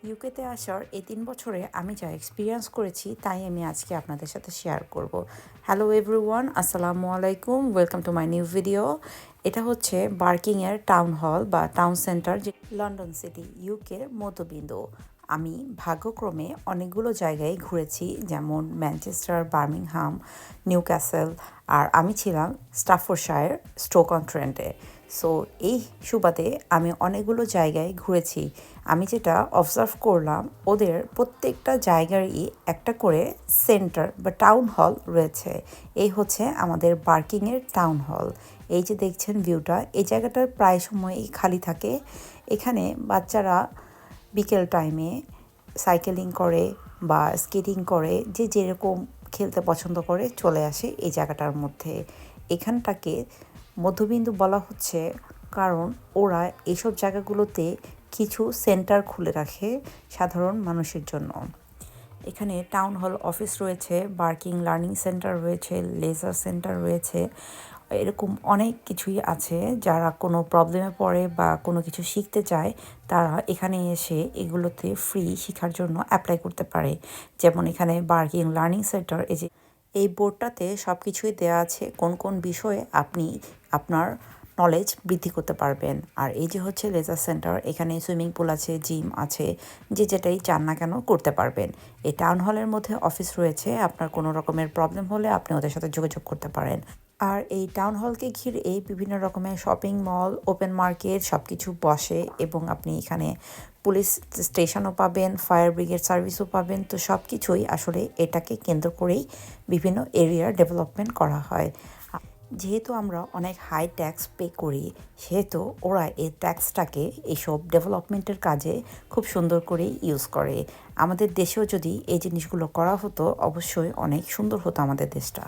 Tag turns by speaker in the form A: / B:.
A: ইউকেতে আসার এই ৩ বছরে আমি যা এক্সপিরিয়েন্স করেছি তাই আমি আজকে আপনাদের সাথে শেয়ার করব। হ্যালো এভরিওয়ান, আসসালামু আলাইকুম, welcome to my new video. এটা হচ্ছে বার্কিংয়ের টাউন হল বা টাউন সেন্টার, যে লন্ডন সিটি ইউকের মধ্যবিন্দু। আমি ভাগ্যক্রমে অনেকগুলো জায়গায় ঘুরেছি, যেমন ম্যানচেস্টার, বার্মিংহাম, নিউ ক্যাসেল, আর আমি ছিলাম স্টাফোর্ডশায়ার, স্টোক-অন-ট্রেন্টে। সো এই সুবাদে আমি অনেকগুলো জায়গায় ঘুরেছি। আমি যেটা অবজার্ভ করলাম, ওদের প্রত্যেকটা জায়গারই একটা করে সেন্টার বা টাউন হল রয়েছে। এই হচ্ছে আমাদের বার্কিংয়ের টাউন হল। এই যে দেখছেন ভিউটা, এই জায়গাটার প্রায় সময়ই খালি থাকে। এখানে বাচ্চারা বিকেল টাইমে সাইকেলিং করে বা স্কেটিং করে, যে যেরকম খেলতে পছন্দ করে চলে আসে এই জায়গাটার মধ্যে। এখানটাকে মধ্যবিন্দু বলা হচ্ছে কারণ ওরা এইসব জায়গাগুলোতে কিছু সেন্টার খুলে রাখে সাধারণ মানুষের জন্য। এখানে টাউন হল অফিস রয়েছে, বার্কিং লার্নিং সেন্টার রয়েছে, লেজার সেন্টার রয়েছে, এরকম অনেক কিছুই আছে। যারা কোনো প্রবলেমে পড়ে বা কোনো কিছু শিখতে চায়, তারা এখানে এসে এগুলোতে ফ্রি শেখার জন্য অ্যাপ্লাই করতে পারে। যেমন এখানে বার্কিং লার্নিং সেন্টার, এই বোর্ডটাতে সব কিছুই দেওয়া আছে কোন কোন বিষয়ে আপনি আপনার নলেজ বৃদ্ধি করতে পারবেন। আর এই যে হচ্ছে লেজার সেন্টার, এখানে সুইমিং পুল আছে, জিম আছে, যে যেটাই চান না কেন করতে পারবেন। এই টাউন হলের মধ্যে অফিস রয়েছে, আপনার কোনো রকমের প্রবলেম হলে আপনি ওদের সাথে যোগাযোগ করতে পারেন। আর এই টাউন হলকে ঘিরে বিভিন্ন রকমের শপিং মল, ওপেন মার্কেট সব কিছু বসে, এবং আপনি এখানে পুলিশ স্টেশনও পাবেন, ফায়ার ব্রিগেড সার্ভিসও পাবেন। তো সব কিছুই আসলে এটাকে কেন্দ্র করেই বিভিন্ন এরিয়ার ডেভেলপমেন্ট করা হয়। যেহেতু আমরা অনেক হাই ট্যাক্স পে করি, সেহেতু ওরা এই ট্যাক্সটাকে এইসব ডেভেলপমেন্টের কাজে খুব সুন্দর করেই ইউজ করে। আমাদের দেশেও যদি এই জিনিসগুলো করা হতো, অবশ্যই অনেক সুন্দর হতো আমাদের দেশটা।